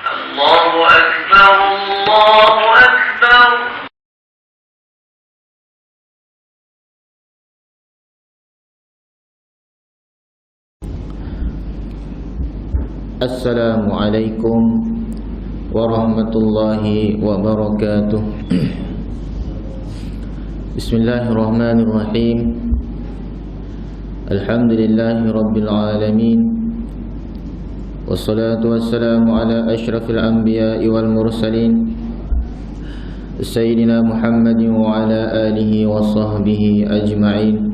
الله أكبر الله أكبر. Assalamualaikum warahmatullahi wabarakatuh. Bismillahirrahmanirrahim. Alhamdulillahi rabbil alamin. Wassalatu wassalamu ala asyrafil anbiya'i wal mursalin Sayyidina Muhammadin wa ala alihi wa sahbihi ajma'in.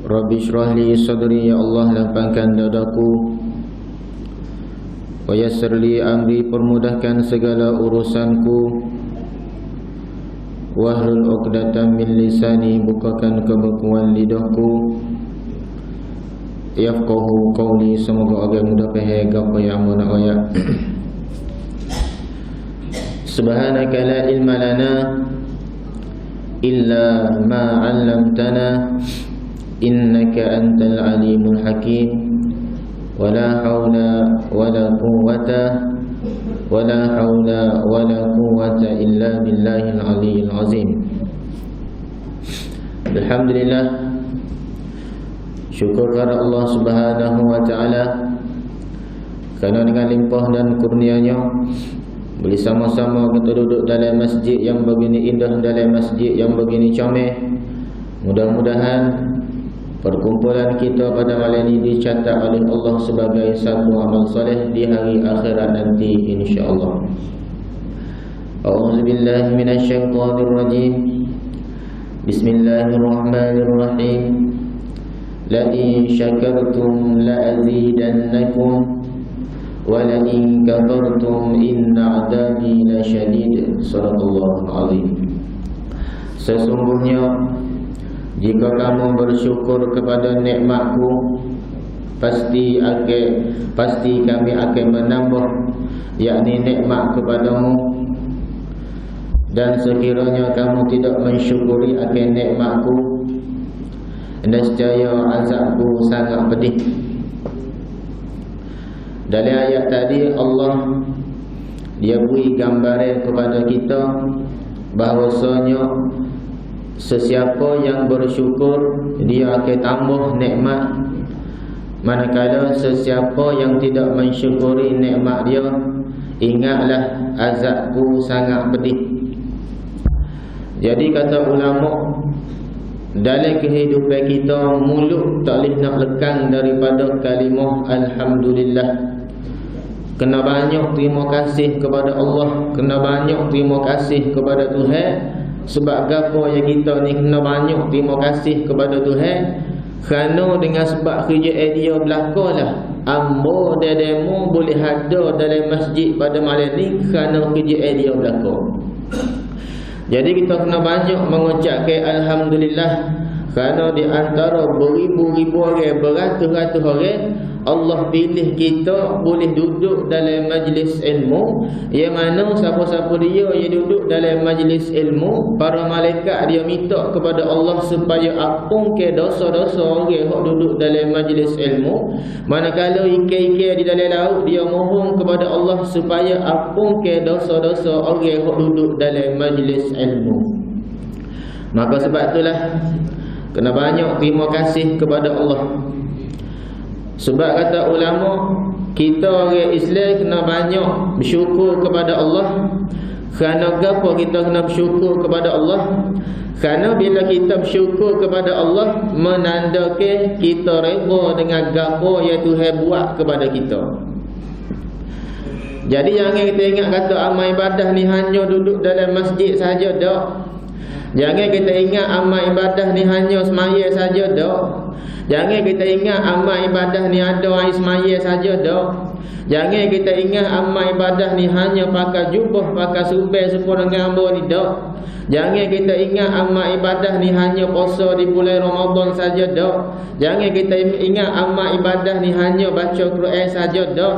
Rabbi syrah li sadri, ya Allah lapangkan dadaku. Wa yassir li amri, permudahkan segala urusanku. Wahlul 'uqdatam min lisani, bukakan kebekuan lidahku. Yafqahu qawli, semoga agak mudah faham apa yang aku nak ayat. Subhanaka la ilma lana illa ma 'allamtana innaka antal alimul hakim. Wala haula wala quwwata illa billahil aliyyil azim. Alhamdulillah, syukur kepada Allah Subhanahu wa taala kerana dengan limpah dan kurnia-Nya boleh sama-sama kita duduk dalam masjid yang begini indah, dalam masjid yang begini comel. Mudah-mudahan perkumpulan kita pada malam ini dicatat oleh Allah sebagai satu amal soleh di hari akhirat nanti, insya-Allah. A'udzubillahi minasyaitonir rajim. Bismillahirrahmanirrahim. La in syakartum la azidannakum wa la in kafartum inna 'adabi lasyadid. Shadaqallahul azim. Sesungguhnya jika kamu bersyukur kepada nikmatku, pasti kami akan menambah, yakni nikmat kepadamu. Dan sekiranya kamu tidak mensyukuri akan nikmatku, nescaya azabku sangat pedih. Dalam ayat tadi Allah dia beri gambaran kepada kita bahawasanya sesiapa yang bersyukur dia akan tambah nikmat, manakala sesiapa yang tidak mensyukuri nikmat dia, ingatlah azabku sangat pedih. Jadi kata ulama, dalam kehidupan kita mulut tak boleh nak lekang daripada kalimah alhamdulillah. Kena banyak terima kasih kepada Allah, kena banyak terima kasih kepada Tuhan. Sebab apa yang kita ni kena banyak terima kasih kepada Tuhan? Kerana dengan sebab kerja dia berlakulah ambo demo boleh ada dalam masjid pada malam ni kerana kerja dia berlaku. Jadi kita kena banyak mengucapkan alhamdulillah, kerana di antara beribu-ribu orang, beratus-ratus orang, Allah pilih kita boleh duduk dalam majlis ilmu, yang mana siapa-siapa dia yang duduk dalam majlis ilmu, para malaikat dia minta kepada Allah supaya ampunkan dosa-dosa orang yang duduk dalam majlis ilmu. Manakala ikan-ikan di dalam laut, dia mohon kepada Allah supaya ampunkan dosa-dosa orang yang duduk dalam majlis ilmu. Maka sebab itulah kena banyak terima kasih kepada Allah. Sebab kata ulama, kita orang Islam kena banyak bersyukur kepada Allah. Kerana apa kita kena bersyukur kepada Allah? Kerana bila kita bersyukur kepada Allah, menandakan kita redha dengan apa yang Tuhan buat kepada kita. Jadi jangan kita ingat kata amal ibadah ni hanya duduk dalam masjid saja, tak. Jangan kita ingat amal ibadah ni hanya semaya saja, tak. Jangan kita ingat amal ibadah ni ada air semaya saja, tak. Jangan kita ingat amal ibadah ni hanya pakai jubah, pakai subel serupa dengan hamba ni, tak. Jangan kita ingat amal ibadah ni hanya puasa di bulan Ramadan saja, tak. Jangan kita ingat amal ibadah ni hanya baca Quran saja, tak.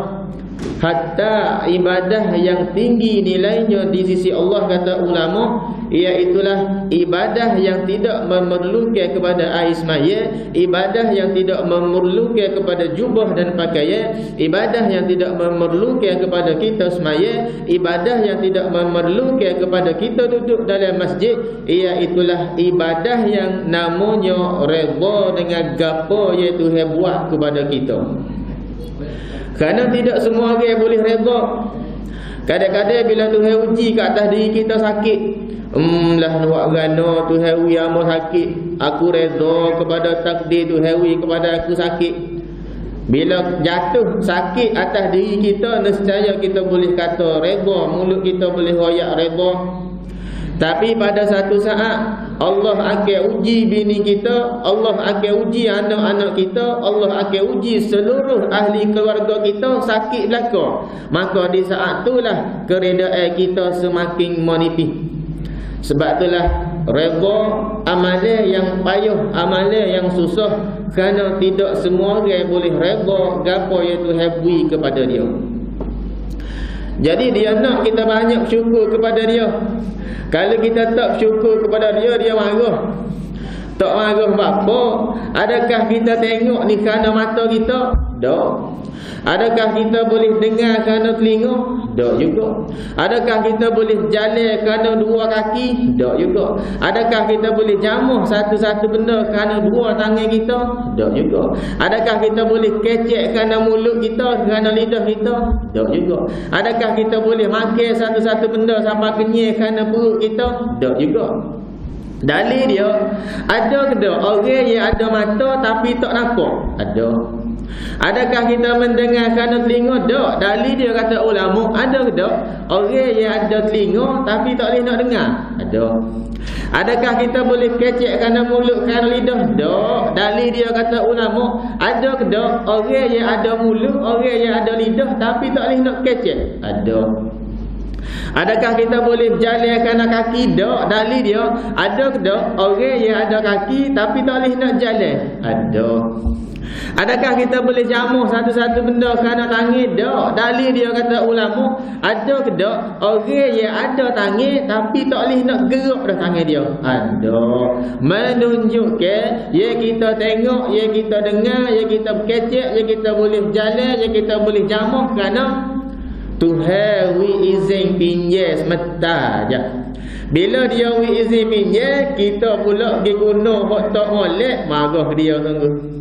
Hatta ibadah yang tinggi nilainya di sisi Allah, kata ulama, iaitulah ibadah yang tidak memerlukan kepada air semaya, ibadah yang tidak memerlukan kepada jubah dan pakaian, ibadah yang tidak memerlukan kepada kita semaya, ibadah yang tidak memerlukan kepada kita duduk dalam masjid, iaitulah ibadah yang namanya redha dengan gapo yang Tuhan buat kepada kita. Kerana tidak semua orang boleh redha. Kadang-kadang bila Tuhan uji kat atas diri kita sakit, lah nak gano Tuhan uji amu sakit, aku redha kepada takdir Tuhan uji kepada aku sakit. Bila jatuh sakit atas diri kita, nescaya kita boleh kata redha, mulut kita boleh royak redha. Tapi pada satu saat Allah akan uji bini kita, Allah akan uji anak-anak kita, Allah akan uji seluruh ahli keluarga kita sakit belaka. Maka di saat itulah keredaan kita semakin menipis. Sebab itulah redha amalan yang payah, amalan yang susah, kerana tidak semua orang boleh redha gapo yang Tuhan beri kepada dia. Jadi dia nak kita banyak syukur kepada dia. Kalau kita tak syukur kepada dia, dia marah. Tak marah apa? Adakah kita tengok ni kerana mata kita? Tak. Adakah kita boleh dengar kerana telinga? Tak juga. Adakah kita boleh jalan kerana dua kaki? Tak juga. Adakah kita boleh jamuh satu-satu benda kerana dua tangan kita? Tak juga. Adakah kita boleh kecek kerana mulut kita, kerana lidah kita? Tak juga. Adakah kita boleh makan satu-satu benda sampai kenyang kerana perut kita? Tak juga. Dalil dia, ada ke tak orang yang ada mata tapi tak nampak? Ada. Adakah kita mendengar kerana telinga? Tak. Dalil dia kata ulama, ada ke tak orang yang ada telinga tapi tak boleh nak dengar? Ada. Adakah kita boleh kecek kerana mulut, kerana lidah? Tak. Dalil dia kata ulama, ada ke tak orang yang ada mulut, orang yang ada lidah tapi tak boleh nak kecek? Ada. Adakah kita boleh berjalan kerana kaki? Tak. Dalil dia, ada ke tak orang yang ada kaki tapi tak boleh nak jalan? Ada. Adakah kita boleh jamuh satu-satu benda kerana tangan? Tak. Dalil dia kata ulama, ada ke tak orang yang ada tangan tapi tak boleh nak gerak dah tangan dia? Ada. Menunjukkan ya kita tengok, ya kita dengar, ya kita berkecek, ya kita boleh berjalan, ya kita boleh jamuh kerana Tuhan wi izin pinjam semata je. Bila dia wi izin pinjam, kita pula pergi guna hak tak molek, marah dia sungguh.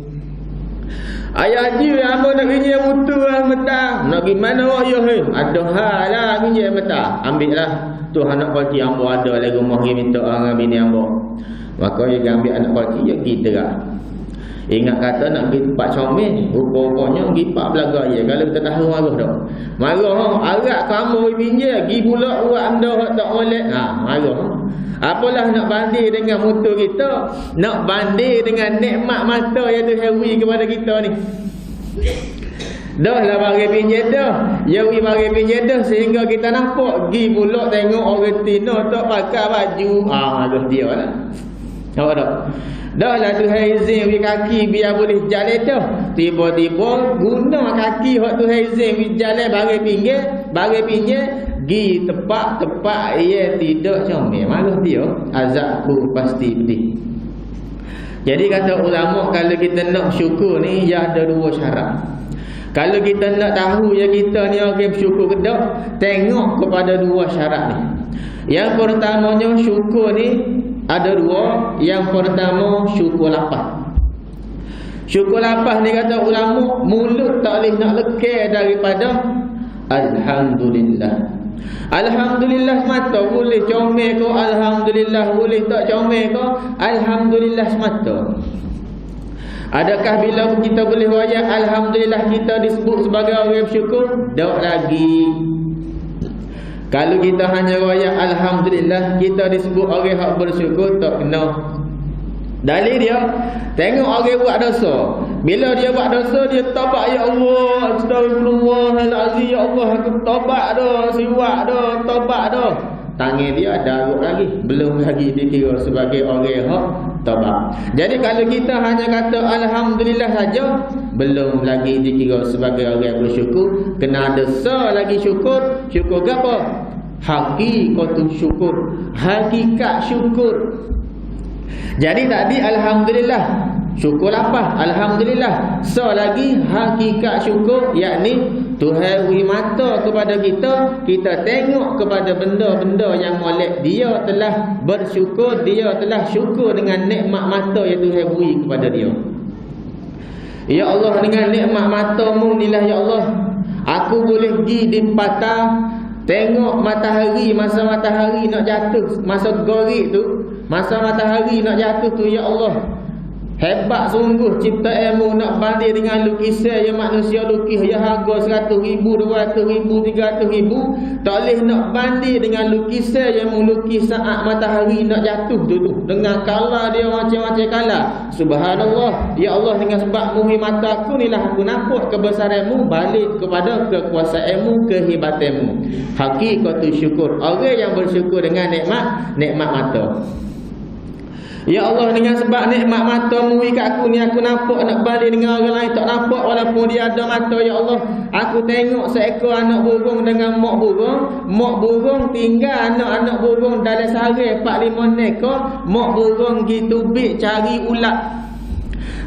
Ayah haji apa nak pinjam mutu lah mata. Nak pergi mana ayah ni? Ada hal lah pinjam mata. Ambil lah. Tuhan anak parti ambo ada lagi rumah ni minta orang bini ambo. Maka dia ambil anak parti je kita lah. Ingat kata nak pergi tempat comel, rupa-rupanya pergi pak belaga je. Kalau kita tahu marah dah. Marah arak kamu pinjam, pergi pula buat anda tak molek. Marah. Apalah nak banding dengan motor kita, nak banding dengan nikmat mata yang Tuhan beri kepada kita ni. Dah lah bagi pinjam dah. Ya beri bagi pinjam dah sehingga kita nampak pergi pula tengok orang Tino tak pakai baju. Aduh dia lah. Nampak tak? Dah lah Tuhan izin beri kaki biar boleh jalan dah. Tiba-tiba guna kaki hak Tuhan izin beri jalan bagi pinjam gi tepat ia tidak comel, marah dia, azabku pasti pedih. Jadi kata ulama, kalau kita nak syukur ni ya ada dua syarat. Kalau kita nak tahu ya kita ni orang bersyukur ke tak, tengok kepada dua syarat ni. Yang pertamanya syukur ni ada dua. Yang pertama syukur lapar. Syukur lapar ni kata ulama, mulut tak boleh nak lekeh daripada alhamdulillah. Alhamdulillah semata boleh comel ke? Alhamdulillah boleh tak comel ke? Alhamdulillah semata. Adakah bila kita boleh royak alhamdulillah kita disebut sebagai orang bersyukur? Tak lagi. Kalau kita hanya royak alhamdulillah kita disebut orang yang bersyukur, tak kena. Dalil dia, tengok orang buat dosa. Bila dia buat dosa, dia taubat, ya Allah, astagfirullahalazim, ya Allah, aku taubat dah, siwak dah, taubat dah. Tangan dia daruk lagi, belum lagi dikira sebagai orang yang taubat. Jadi kalau kita hanya kata alhamdulillah saja, belum lagi dikira sebagai orang yang bersyukur. Kena dosa lagi syukur. Syukur apa? Haqiqatu syukur, hakikat syukur. Jadi tadi alhamdulillah, syukur apa? Alhamdulillah. So lagi hakikat syukur, yakni Tuhan beri mata kepada kita, kita tengok kepada benda-benda yang molek. Dia telah bersyukur, dia telah syukur dengan nikmat mata yang Tuhan beri kepada dia. Ya Allah, dengan nikmat matamu inilah ya Allah, aku boleh pergi di patah, tengok matahari, masa matahari nak jatuh, masa gorik tu, masa matahari nak jatuh tu, ya Allah, hebat sungguh ciptaanmu. Nak banding dengan lukisan yang manusia lukis yang harga 100,000, 200,000, 300,000, tak boleh nak banding dengan lukisan yang melukis saat matahari nak jatuh tu, dengan kala dia macam-macam kala. Subhanallah, ya Allah, dengan sebab muhi mata aku inilah aku nampak kebesaranmu, balik kepada kekuasaanmu, kehebatanmu. Haqiqatu syukur, orang yang bersyukur dengan nikmat mata. Ya Allah, dengan sebab nikmat mata-Mu kat aku ni, aku nampak nak balik dengan orang lain tak nampak walaupun dia ada mata. Ya Allah, aku tengok seekor anak burung dengan mak burung. Mak burung tinggal anak-anak burung dalam sarang 4-5 ekor. Mak burung gitu bik cari ulat.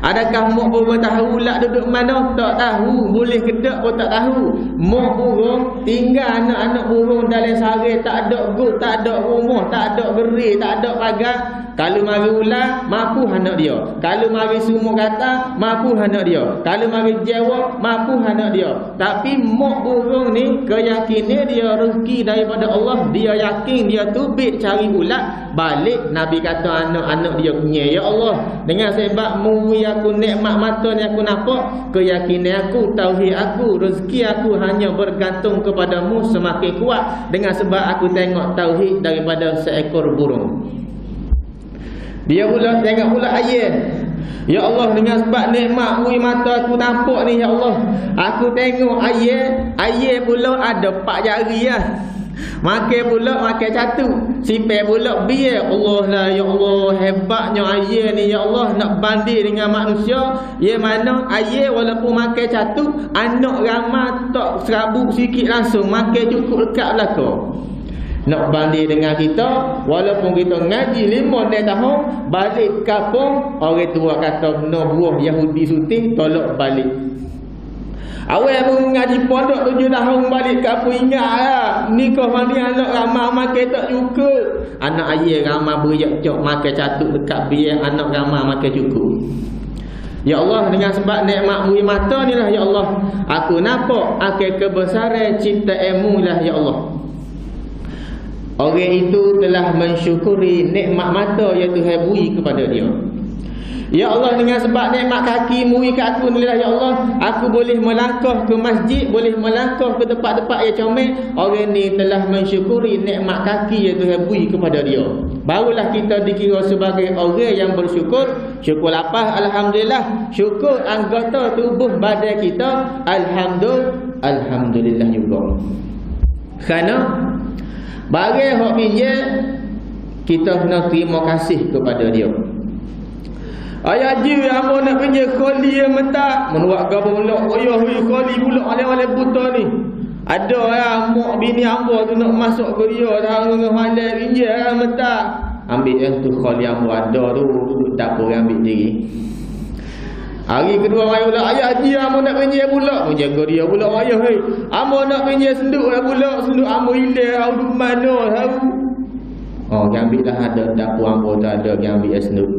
Adakah mak burung tahu ulat duduk mana? Tak tahu. Boleh kedak pun tak tahu. Mak burung tinggal anak-anak burung dalam sarang, tak ada gut, tak ada rumah, tak ada gerai, tak ada pagar. Kalau mari ular, mampu anak dia. Kalau mari sumur kata, mampu anak dia. Kalau mari jawab, mampu anak dia. Tapi mak burung ni, keyakinan dia rezeki daripada Allah. Dia yakin dia tubik cari ular. Balik Nabi kata anak-anak dia punya, ya Allah, dengan sebab Mu aku nikmat mata ni aku nampak, keyakinan aku, tauhid aku, rezeki aku hanya bergantung kepadamu semakin kuat. Dengan sebab aku tengok tauhid daripada seekor burung. Dia pula tengok pula ayat. Ya Allah, dengan sebab nikmat ui mata aku nampak ni, ya Allah, aku tengok ayat pula ada 4 jari lah. Makan pula makan catu, simpan pula biar. Allah lah, ya Allah, hebatnya ayat ni, ya Allah, nak banding dengan manusia. Ya mana ayat walaupun makan catu, anak ramah tak serabut sikit langsung makan cukup dekat belakang. Nak banding dengan kita, walaupun kita ngaji 5 tahun, balik kampung, orang tua kata no buah Yahudi sutih, tolak balik. Awal pun ngaji pondok 7 tahun, balik kampung ingat lah, nikah mandi anak ramah makan tak cukup. Anak ayah ramah beriak cok makan catuk dekat biar anak ramah makan cukup. Ya Allah, dengan sebab nikmat mu mata ni lah, ya Allah, aku nampak akan kebesaran ciptaanmu lah, ya Allah. Orang itu telah mensyukuri nikmat mata yang Tuhan beri kepada dia. Ya Allah, dengan sebab nikmat kaki mu kat aku ni lah, ya Allah, aku boleh melangkah ke masjid, boleh melangkah ke tempat-tempat yang comel. Orang ni telah mensyukuri nikmat kaki yang Tuhan beri kepada dia. Barulah kita dikira sebagai orang yang bersyukur. Syukur apa? Alhamdulillah. Syukur anggota tubuh badan kita, alhamdulillah juga. Kerana bagi hak pinjam, kita kena terima kasih kepada dia. Ayah haji hamba nak pinjam kholi yang mentak, menuak gabung pula ayah kholi pula oleh-oleh buta ni. Ada ya mak bini hamba tu nak masuk ke dia, dah dengan halal pinjam mentak. Ambil tu kholi hamba ada tu, tak boleh ambil diri. Hari kedua mai pula ayah haji hamba nak pinjam pula, jaga dia pula ayah hei. Hamba nak pinjam senduk dah pula, senduk hamba hilang au mana tahu. Oh, ambil dah ada dapur hamba tu ada yang ambil senduk.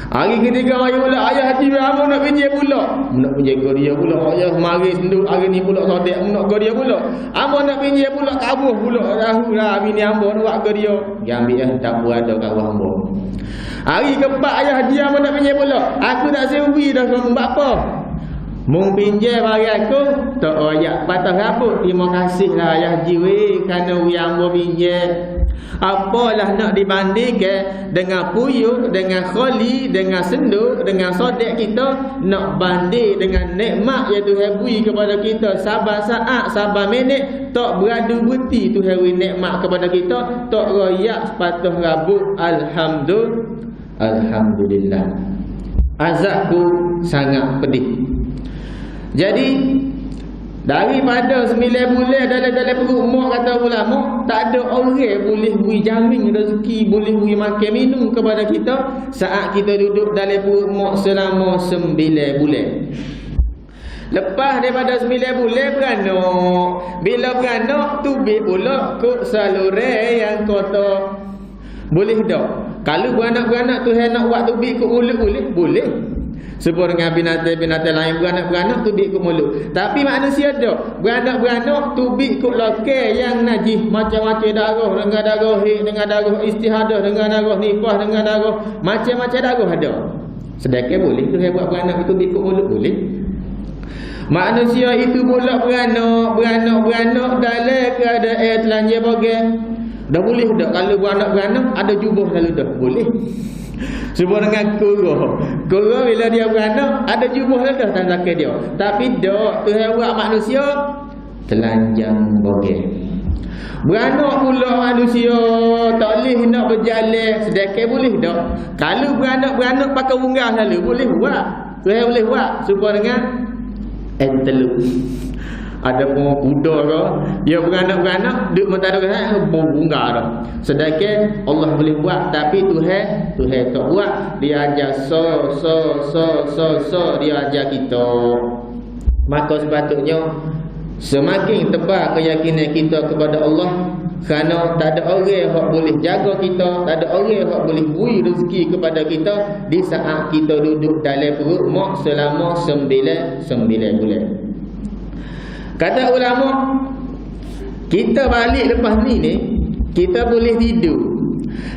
Hari ketiga mai pula ayah haji hamba nak pinjam pula, nak jaga dia pula ayah mari senduk hari ni pula sodak nak ke dia pula. Hamba nak pinjam pula kabuh pula tahu lah bini hamba nak ke dia. Yang ambil dapur ada kat hamba. Hari keempat ayah haji hamba nak pinjam pula. Aku tak sewi dah sama bapa. Mung pinjam bagi aku, tak oyak patah rambut. Terima kasihlah ayah haji weh kerana hamba pinjam. Apalah nak dibandingkan dengan puyuh, dengan kholi, dengan senduk, dengan sodak kita, nak banding dengan nikmat yang Tuhan beri kepada kita sabar saat, sabar minit, tak beradu buti Tuhan beri nikmat kepada kita, tak royak patah rambut. Alhamdulillah. Azabku sangat pedih. Jadi Daripada 9 bulan dalam perut mak, kata ulama, tak ada orang boleh beri jamin rezeki, boleh beri makan minum kepada kita saat kita duduk dalam perut mak selama 9 bulan. Lepas daripada 9 bulan beranak. Bila beranak, tubik pula kok saluran yang kotor. Boleh tak? Kalau beranak-beranak tu nak buat tubik kok mulut boleh. Sebab dengan binatang-binatang lain beranak-beranak tubik kok mulut. Tapi manusia tak. Beranak-beranak tubik kok lokal yang najis, macam-macam darah, dengan darah haid, dengan darah istihadah, dengan darah nifas, dengan darah macam-macam darah ada. Sedekah boleh tu buat beranak itu tubik kok mulut boleh. Manusia itu pula beranak dalam keadaan telanjang bagai. Dah boleh tak? Kalau beranak ada jubah lalu dah boleh. Sebab dengan Kura bila dia beranak ada jubah lalu dah tanda dia. Tapi tak, Tuhan buat manusia telanjang bagai. Beranak pula manusia tak boleh nak berjalan, sedekah boleh tak? Kalau beranak pakai unggas lalu boleh buat. Tuhan boleh buat supaya dengan teluk. Ada pun kuda ke, dia beranak duk mentaduk kan bunga dah. Sedangkan Allah boleh buat, tapi Tuhan tak buat. Dia ajar dia ajar kita. Maka sepatutnya semakin tebal keyakinan kita kepada Allah, kerana tak ada orang yang boleh jaga kita, tak ada orang yang boleh beri rezeki kepada kita di saat kita duduk dalam perut mak selama 9 bulan. Kata ulama, kita balik lepas ni kita boleh tidur.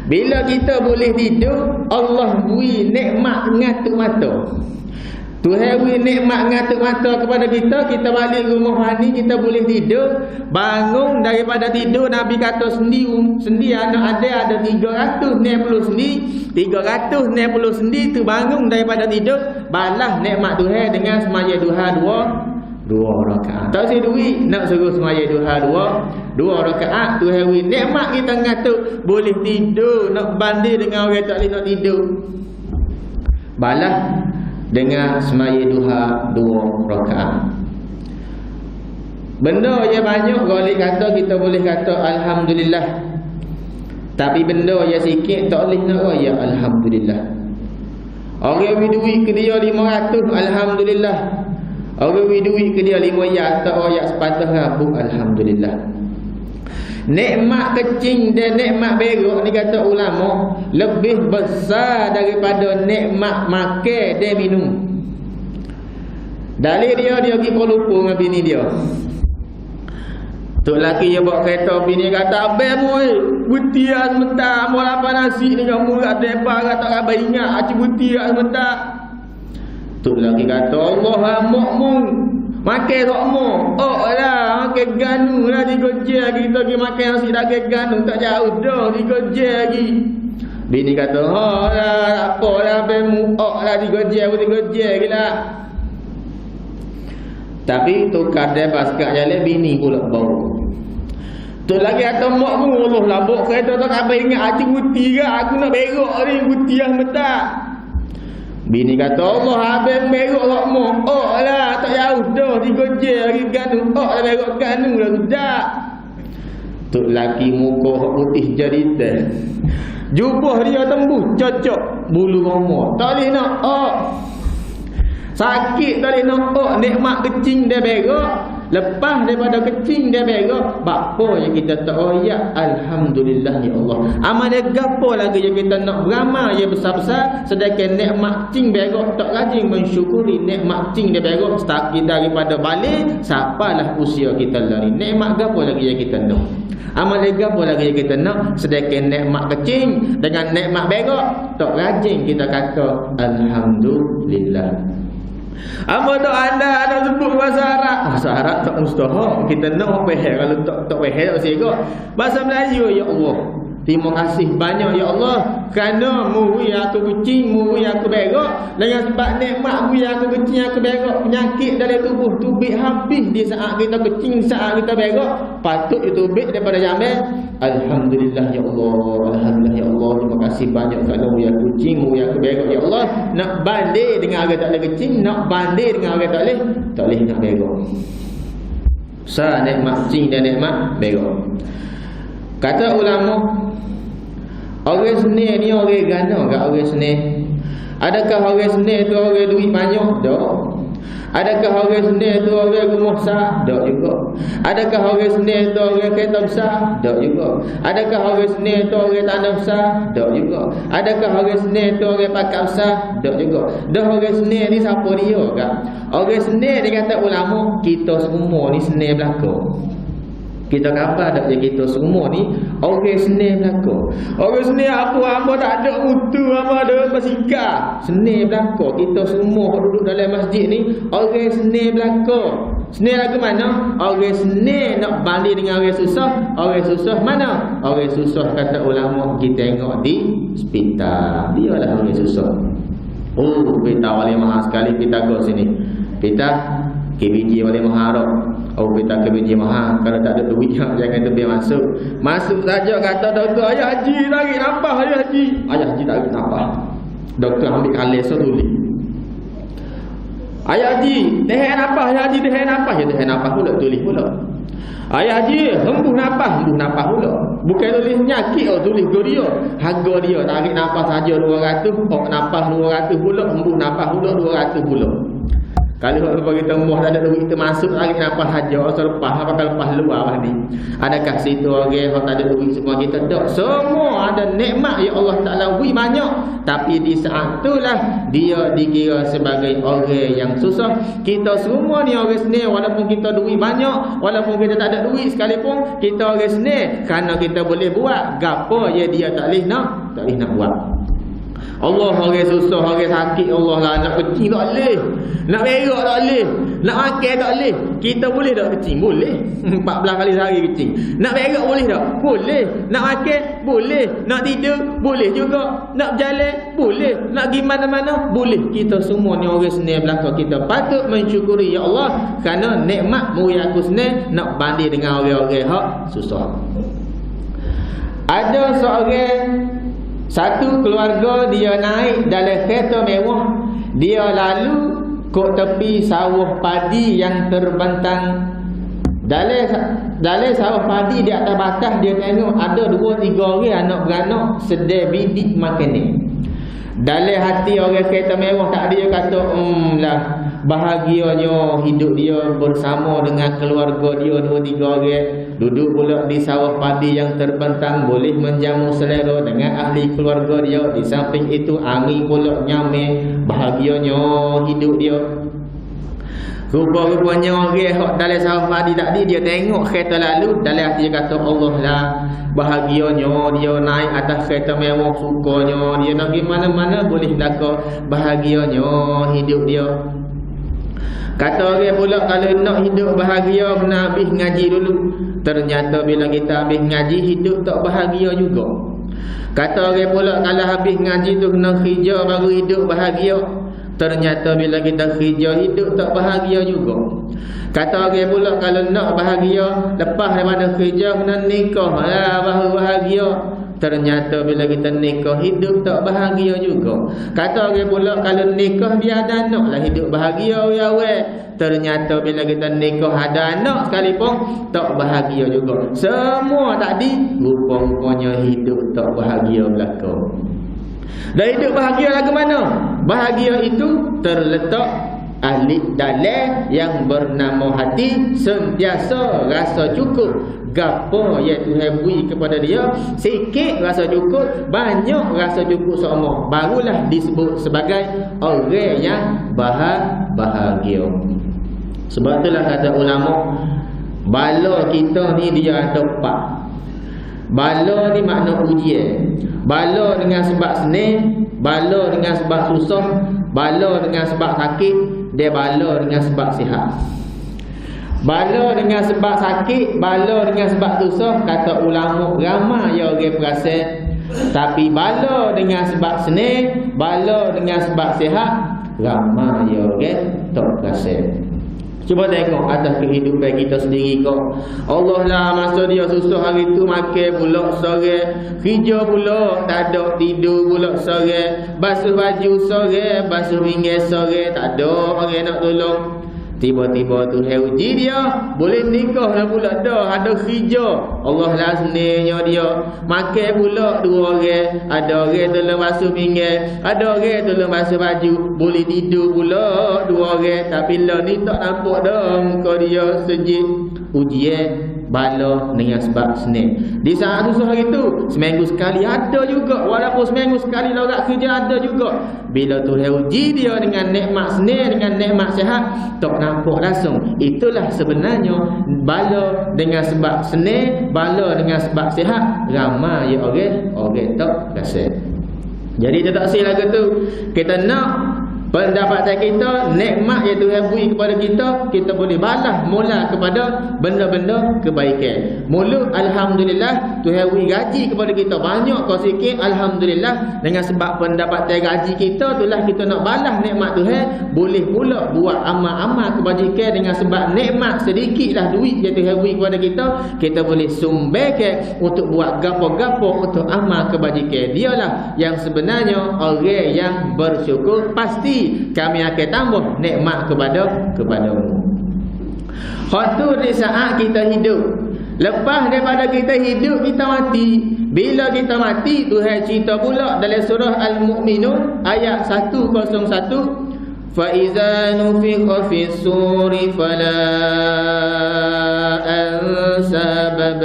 Bila kita boleh tidur, Allah beri nikmat ngatuk mata. Tuhan beri nikmat ngatuk mata kepada kita balik rumah ni, kita boleh tidur. Bangun daripada tidur, Nabi kata sendi anak ada 360 sendi. 360 sendi tu bangun daripada tidur, balas nikmat Tuhan dengan semaya duha dua rakaat. Tak usah duit nak suruh semaya duha dua rakaat. Tuhan beri nikmat kita ngatuk boleh tidur, nak banding dengan orang tak boleh nak tidur. Balas dengan semaya duha 2 rakaat. Benda yang banyak boleh kata, kita boleh kata alhamdulillah. Tapi benda yang sikit tak boleh nak raya alhamdulillah. Orang beri duit ke dia 500, alhamdulillah. Orang beri duit ke dia 5 ayat, tak raya sepatah rabu, alhamdulillah. Nikmat kecil dan nikmat beruk ni kata ulama lebih besar daripada nikmat makan dan minum. Dalil dia pergi Kuala Lumpur dengan bini dia. Tok laki dia bawa kereta, bini kata abang moi butia sebentar mau lapar nasi ni kamu kat depan kata abang ingat aci butia sebentar. Tok laki kata Allah mukmun makan rokmo. Oh lah makan ganu lah di Gojek kita pergi makan nasi daging ganu tak jauh dah di Gojek lagi. Bini kata ha lah apa lah abang lah di Gojek gila. Tapi tukar dia pasca jalan bini pula bau. Tu lagi kata mak pun Allah labuk kereta tak apa ingat aci buti ke aku nak berok ni buti yang betak. Bini kata Allah abang berok rak mak. Oh lah tak jauh dah di Gojek lagi ganu. Oh lah berok ganu lah sudah. Tu laki muka putih jadi teh. Jubah dia tembus cocok bulu roma. Tak boleh nak. Sakit tak boleh nak. Nikmat kecing dia berok. Lepas daripada kecing dia berok, bapa yang kita tak royak alhamdulillah ya Allah. Amal dia gapo lagi yang kita nak beramal yang besar-besar, sedangkan nikmat cing berok tak rajin mensyukuri nikmat cing dia berok start kita daripada balik sapalah usia kita lah ni. Nikmat gapo lagi yang kita nak? Amal dia gapo lagi yang kita nak, sedangkan nikmat kecing dengan nikmat berok tak rajin kita kata alhamdulillah. Apa tak anda nak sebut bahasa Arab? Bahasa Arab tak mustahak. Kita nak faham. Kalau tak faham tak segak. Bahasa Melayu ya Allah. Terima kasih banyak ya Allah kerana muri aku kecing, muri aku berok. Dengan sebab nikmat muri aku kecing, aku berok, penyakit dalam tubuh tubik habis di saat kita kecing, saat kita berok. Patut itu tubik daripada jamil. Alhamdulillah ya Allah. Alhamdulillah ya Allah. Terima kasih banyak kerana muri aku kecing, muri aku berok ya Allah. Nak banding dengan orang tak boleh kecing, nak banding dengan orang tak boleh nak berok. Sa nikmat cing dan nikmat berak. Kata ulama, orang senil ni orang gana kat orang senil. Adakah orang senil tu orang duit banyak? Tak. Adakah orang senil tu orang rumah besar? Tak juga. Adakah orang senil tu orang kereta besar? Tak juga. Adakah orang senil tu orang tanah besar? Tak juga. Adakah orang senil tu orang pakat besar? Tak juga. Dah orang senil ni siapa dia kak? Orang senil dia kata ulama, kita semua ni senil belakang. Kita kata tak je kita semua ni orang senil belakang. Orang senil apa tak ada mutu, apa ada basikal. Senil belakang. Kita semua duduk dalam masjid ni orang senil belakang. Senil lagu mana? Orang senil nak balik dengan orang susah. Orang susah mana? Orang susah kata ulama kita tengok di hospital. Dia lah orang susah. Oh, kita wali mahal sekali kita ke sini. Kita KBJ wali maharap. Oh, kita KBJ mahal. Kalau tak ada duit jangan tu biar masuk. Masuk saja kata doktor, ayah haji lagi nampak ayah haji. Ayah haji tak lagi nampak. Doktor ambil alis tulis. Ayah haji, dehan apa? Ayah haji dehan apa? Ya dehan apa pula tulis pula. Ayah haji hembus nafas pula. Bukan tulis penyakit tulis dia. Harga dia tarik nafas saja 200, ok nafas 200 pula, hembus nafas pula 200 pula. Kalau bagi kita muah tak ada duit kita masuk lagi nafas saja asal lepas apa kalau lepas luar ni. Adakah situ orang yang tak ada duit semua kita tak? Semua ada nikmat ya Allah Taala beri banyak, tapi di saat itulah dia dikira sebagai orang yang susah. Kita semua ni orang senil walaupun kita duit banyak, walaupun kita tak ada duit sekalipun kita orang senil kerana kita boleh buat gapo ya dia tak boleh nak buat. Allah orang susah, orang sakit, Allah lah nak kecil tak boleh. Nak berak tak boleh. Nak makan tak boleh. Kita boleh tak kecil? Boleh. 14 kali sehari kecil. Nak berak boleh tak? Boleh. Nak makan? Boleh. Nak tidur? Boleh juga. Nak berjalan? Boleh. Nak pergi mana-mana? Boleh. Kita semua ni orang senil belakang. Kita patut mensyukuri ya Allah kerana nikmat muri aku senil nak banding dengan orang-orang hak susah. Ada seorang satu keluarga dia naik dalam kereta mewah. Dia lalu ke tepi sawah padi yang terbentang. Dalam sawah padi di atas batas dia tengok ada 2-3 orang anak beranak sedang bidik makan ni. Dalam hati orang kereta mewah tak dia kata lah bahagianya hidup dia bersama dengan keluarga dia 2-3 orang duduk pula di sawah padi yang terbentang boleh menjamu selera dengan ahli keluarga dia. Di samping itu angin pula nyaman, bahagianya hidup dia. Rupa-rupanya orang hak dalam sawah padi tadi dia tengok kereta lalu, dalam hati dia kata Allah lah bahagianya dia naik atas kereta mewah, sukanya dia nak pergi mana-mana boleh belaka, bahagianya hidup dia. Kata orang pula kalau nak hidup bahagia kena habis ngaji dulu. Ternyata bila kita habis ngaji hidup tak bahagia juga. Kata orang pula kalau habis ngaji tu kena kerja baru hidup bahagia. Ternyata bila kita kerja hidup tak bahagia juga. Kata orang pula kalau nak bahagia lepas daripada kerja kena nikah lah baru bahagia. Ternyata bila kita nikah hidup tak bahagia juga. Kata orang pula kalau nikah dia ada anak lah hidup bahagia ya weh. Ternyata bila kita nikah ada anak sekalipun tak bahagia juga. Semua tadi rupa-rupanya hidup tak bahagia belaka. Dan hidup bahagia lagu mana? Bahagia itu terletak ahli dalam yang bernama hati sentiasa rasa cukup. Gapo yang Tuhan beri kepada dia, sikit rasa cukup, banyak rasa cukup sama, barulah disebut sebagai orang yang bahagia. Sebab itulah kata ulama, bala kita ni dia ada 4. Bala ni makna ujian. Bala dengan sebab senang, bala dengan sebab susah, bala dengan sebab sakit, dia bala dengan sebab sihat. Bala dengan sebab sakit, bala dengan sebab susah, kata ulama ramai ya orang perasan. Tapi bala dengan sebab senang, bala dengan sebab sihat, ramai ya orang tak perasan. Cuba tengok atas kehidupan kita sendiri kau. Allah lah masa dia susah hari tu makan pula sore, kerja pula tak ada, tidur pula sore, basuh baju sore, basuh pinggan sore, tak ada orang nak tolong. Tiba-tiba tu uji dia, boleh nikah dah pula dah, ada kerja. Allah lah senirnya dia. Makan pula 2 orang, ada orang tolong basuh pinggan, ada orang tolong basuh baju, boleh tidur pula 2 orang. Tapi lah ni tak nampak dah muka dia sejik. Ujian bala dengan sebab senang. Di saat susah itu, seminggu sekali ada juga. Walaupun seminggu sekali lorak kerja ada juga. Bila Tuhan uji dia dengan nikmat senang, dengan nikmat sihat, tak nampak langsung. Itulah sebenarnya bala dengan sebab senang, bala dengan sebab sihat. Ramai orang tak rasa. Jadi dia tak silap tu. Kita nak pendapatan kita, nikmat yang Tuhan beri kepada kita boleh balas mula kepada benda-benda kebaikan. Mula alhamdulillah Tuhan beri gaji kepada kita banyak kau sikit, alhamdulillah. Dengan sebab pendapatan gaji kita itulah kita nak balas nikmat Tuhan. Boleh pula buat amal-amal kebajikan dengan sebab nikmat sedikitlah duit yang Tuhan beri kepada kita boleh sumbangkan untuk buat gapo-gapo untuk amal kebajikan. Dialah yang sebenarnya orang yang bersyukur. Pasti kami akan tambah nikmat kepadamu. Hak tu di saat kita hidup. Lepas daripada kita hidup, kita mati. Bila kita mati, Tuhan cerita pula dalam surah Al-Mu'minun ayat 101, fa iza nufikha fis suri fala ansaba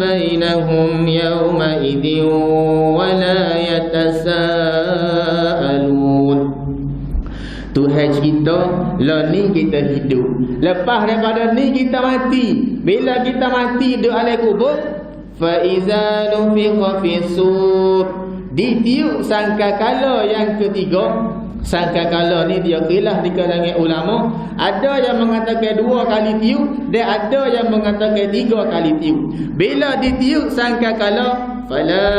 bainahum yawma idin wala yatasaalun. Tuhan cerita lah ni kita hidup, lepas daripada ni kita mati. Bila kita mati duduk alai kubur, fa iza nufikha fis sur, ditiup sangkakala yang ketiga. Sangkakala ni dia khilaf di kalangan ulama. Ada yang mengatakan 2 kali tiup, dan ada yang mengatakan 3 kali tiup. Bila ditiup sangkakala, fala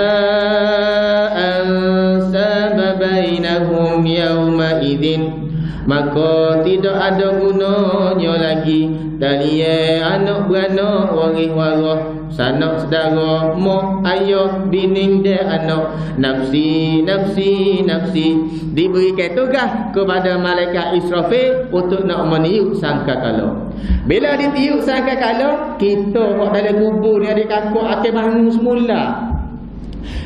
ansaba bainahum yawma idin, maka tidak ada gunanya lagi talian anak beranak, waris-waris, sanak saudara, mak ayah, bini dan anak. Nafsi diberikan tugas kepada malaikat Israfil untuk nak meniup sangkakala. Bila ditiup sangkakala, kita hok dalam kubur ni adik kakak akan bangun semula.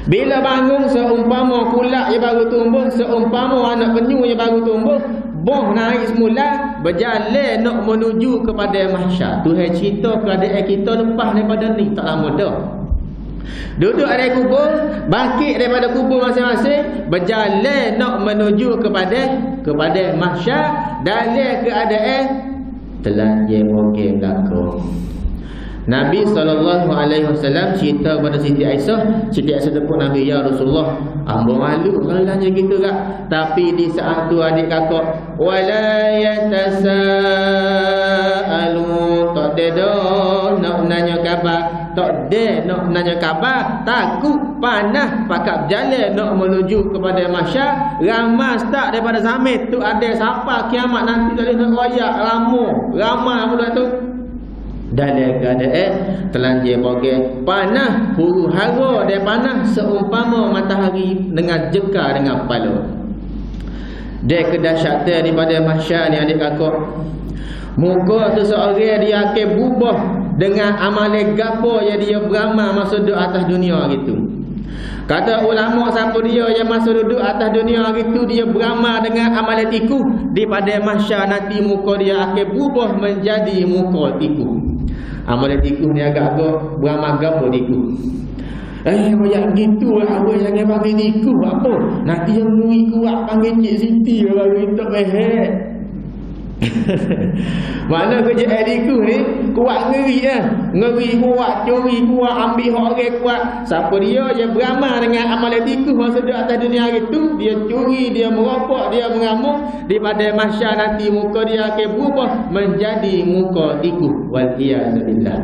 Bila bangun seumpama kulak yang baru tumbuh, seumpama anak penyu yang baru tumbuh, boh naik semula, berjalan nak menuju kepada mahsyar. Tuhan cerita keadaan kita lepas daripada ni tak lama dah. Duduk ada kubur, bangkit daripada kubur masing-masing, berjalan nak menuju kepada mahsyar dalam keadaan telanjang bogel belakang. Nabi SAW cerita kepada Siti Aisyah. Siti Aisyah tepuk Nabi, ya Rasulullah, hamba malu kalau tanya gitu kak. Tapi di saat tu adik kakak, wala yatasaalu, tak ada nak nanya khabar, tak ada nak nanya khabar. Takut panah pakak berjalan nak menuju kepada mahsyar. Ramas tak daripada zaman tu ada siapa kiamat nanti tak boleh nak royak ramai pula tu. Dalam keadaan telanjang bogel, panah huru hara dan panah seumpama matahari dengan jeka dengan kepala. Dia kedahsyatan daripada mahsyar ni adik kakak. Muka seseorang dia akan berubah dengan amalan gapo yang dia beramal masa duduk atas dunia gitu. Kata ulama siapa dia yang masa duduk atas dunia gitu dia beramal dengan amalan tiku, di pada mahsyar nanti muka dia akan berubah menjadi muka tiku. Amalan tikus ni agak-agak beramal gapo tikus. Banyak gitu lah, awak jangan panggil tikus apa. Nanti yang ngeri kuat panggil Cik Siti baru itu behet. Mana kerja tikus ni kuat ngeri lah. Ngeri kuat, curi kuat, ambil orang kuat. Siapa dia yang beramal dengan amalan tikus masa duduk atas dunia itu, dia curi, dia merokok, dia mengamuk, daripada mahsyar nanti muka dia akan berubah menjadi muka tikus. Waliyahzubillah.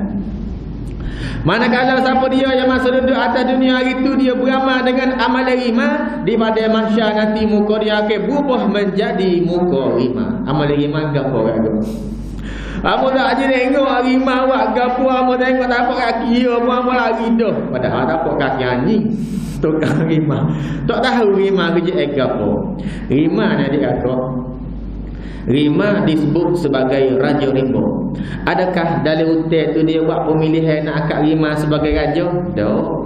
Manakala siapa dia yang masa duduk atas dunia itu dia beramal dengan amalan rima, di pada mahsyar nanti muka dia akan berubah menjadi muka rima. Amalan rima gapo gapo. Apa tak je tengok rima awak gapo, apa tengok tapak kaki dia apa lagi dah. Padahal tapak kaki anjing. tukang rima. Tak tahu rima kerja apa. Rima ni adik-adik, rima disebut sebagai raja rimba. Adakah dalam hotel tu dia buat pemilihan nak akad rima sebagai raja? Tak.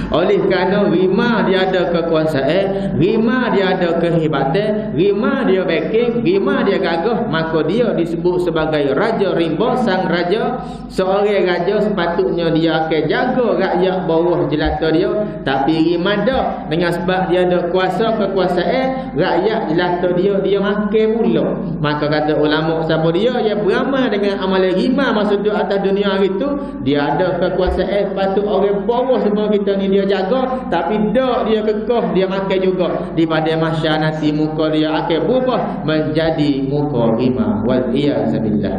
Oleh kerana rima dia ada kekuasaan, rima dia ada kehebatan, rima dia backing, rima dia gagah, maka dia disebut sebagai raja rimba, sang raja. Seorang raja sepatutnya dia akan jaga rakyat bawah jelata dia, tapi rima dah dengan sebab dia ada kuasa kekuasaan, rakyat jelata dia makan pula. Maka kata ulama siapa dia beramal dengan amalan rima masa duduk atas dunia hari tu, dia ada kekuasaan, patut orang bawah semua kita ni dia jaga, tapi dak dia kekeh, dia makan juga. Di pada masyarakat nanti muka dia akan berubah menjadi muka rima. Wal iyazbillah.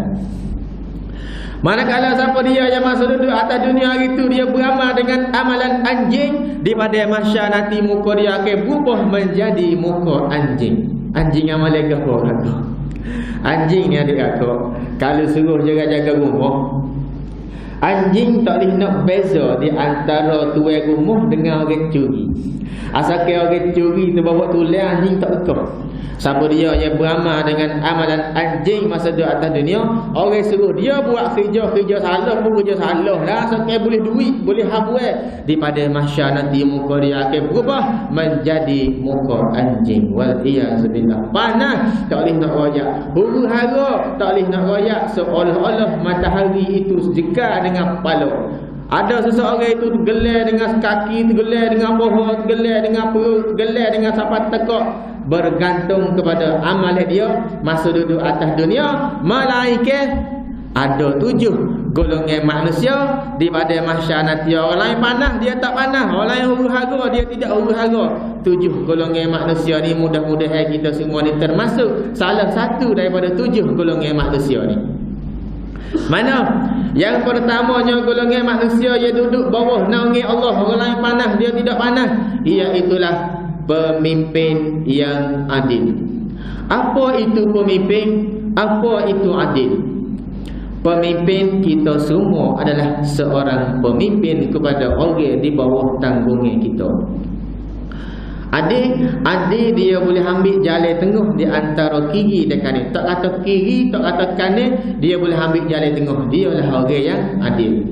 Manakala siapa dia yang masa duduk atas dunia hari tu dia beramal dengan amalan anjing, di pada masyarakat nanti muka dia akan berubah menjadi muka anjing. Anjing amalan ke apa? Anjing ni adik-adik, kalau suruh jaga rumah, anjing tak boleh nak beza di antara tuan rumah dengan orang curi. Asalkan orang curi tu bawa tulang, anjing tak betul. Siapa dia yang beramal dengan amalan anjing masa duduk atas dunia, orang suruh dia buat kerja salah pun kerja salah lah. Asalkan boleh duit, boleh habuai, daripada masyarakat nanti muka dia akan berubah menjadi muka anjing. Wal iyazbillah. Panas tak boleh nak royak, huru hara tak boleh nak royak, seolah-olah matahari itu sejegar dengan kepala. Ada seseorang itu tergelar dengan kaki, tergelar dengan bohong, tergelar dengan perut, tergelar dengan sapat tekak, bergantung kepada amalan dia masa duduk atas dunia. Malaikat ada 7 golongan manusia di pada masyarakat nanti. Orang lain panas, dia tak panas. Orang lain huru hara, dia tidak huru hara. 7 golongan manusia ni, mudah-mudahan kita semua ni termasuk salah satu daripada 7 golongan manusia ni. Mana? Yang pertamanya golongan manusia yang duduk bawah naungan Allah, orang lain panas, dia tidak panas, iaitulah pemimpin yang adil. Apa itu pemimpin? Apa itu adil? Pemimpin kita semua adalah seorang pemimpin kepada orang di bawah tanggungan kita. Adil dia boleh ambil jalan tengah di antara kiri dan kanan. Tak kata kiri, tak kata kanan, dia boleh ambil jalan tengah. Dia adalah orang yang adil.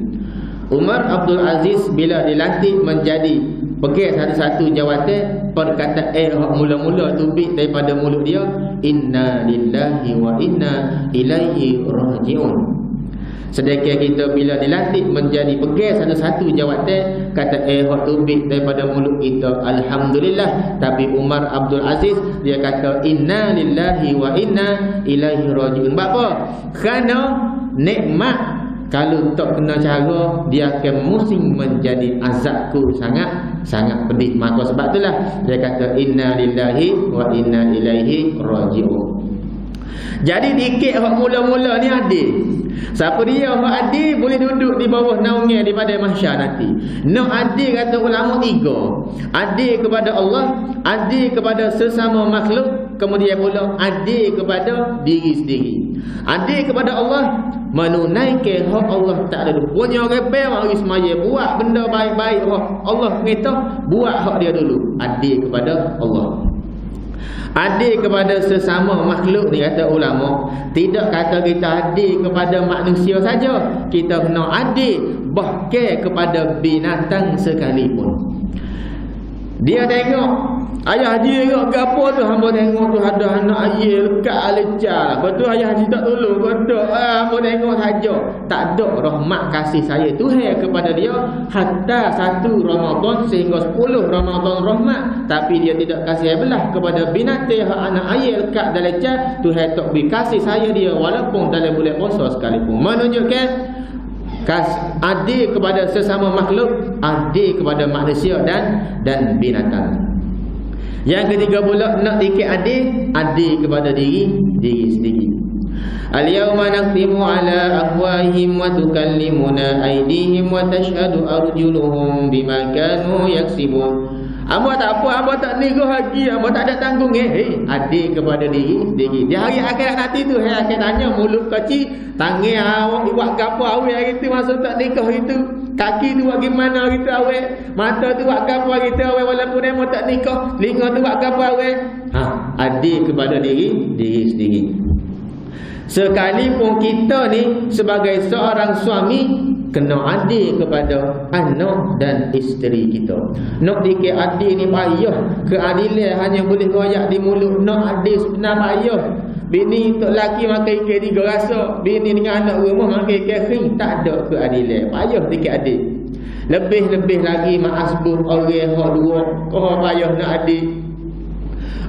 Umar Abdul Aziz bila dilantik menjadi pegang satu-satu jawatan, perkataan mula-mula tubik daripada mulut dia, inna lillahi wa inna ilaihi raji'un. Sedangkan kita bila dilantik menjadi pegang satu-satu jawatan, kata hak tubik daripada mulut kita alhamdulillah. Tapi Umar Abdul Aziz dia kata inna lillahi wa inna ilaihi raji'un. Apa? Kerana nikmat kalau tak kena cara, dia akan musing menjadi azabku sangat pedih. Maka sebab itulah dia kata inna lillahi wa inna ilaihi raji'un. Jadi dikit hak mula-mula ni adil. Siapa dia hak adil boleh duduk di bawah naungan daripada masyarakat nanti. Nak adil kata ulama 3. Adil kepada Allah, adil kepada sesama makhluk, kemudian pula adil kepada diri sendiri. Adil kepada Allah, menunaikan hak Allah Ta'ala. Punya orang mari semaya, buat benda baik-baik, Allah kata buat hak dia dulu. Adil kepada Allah. Adil kepada sesama makhluk ni kata ulama, tidak kata kita adil kepada manusia saja, kita kena adil bahkan kepada binatang sekalipun. Dia tengok ayah haji tengok ke apa tu, hamba tengok tu ada anak ayah lekat lecah. Lepas tu ayah haji tak tolong, kata hamba tengok saja. Tak ada rahmat kasih saya Tuhan kepada dia hatta 1 Ramadan sehingga 10 Ramadan rahmat, tapi dia tidak kasih belah kepada binatang anak ayah lekat dan lecah. Tuhan tak beri kasih saya dia walaupun dalam bulan puasa sekalipun. Menunjukkan adil kepada sesama makhluk, adil kepada manusia dan binatang. Yang ketiga pula nak dikit adil kepada diri sendiri. Al-yawma nakhtimu ala afwahihim wa tukallimuna aydihim wa tashhadu arjuluhum bima kanu yaksibun. Hamba tak apa, hamba tak nikah lagi, hamba tak ada tanggung. Adik kepada diri sendiri. Di hari akhirat nanti tu, akan tanya mulut kecil, tangan awak buat gapo awak hari tu masa tak nikah itu. Kaki tu buat gimana hari tu awak. Mata tu buat gapo hari tu awak walaupun hamba tak nikah. Telinga tu buat gapo awak. Adik kepada diri sendiri. Sekalipun kita ni sebagai seorang suami kena adil kepada anak dan isteri kita. Nak dikit adil ni payah. Keadilan hanya boleh royak di mulut. Nak adil sebenar payah. Bini untuk lelaki makan ikan 3 rasa. Bini dengan anak rumah makan ikan kering. Tak ada keadilan. Payah dikit adil. Lebih-lebih lagi ma'asbuh orang yang dua. Kau payah nak adil.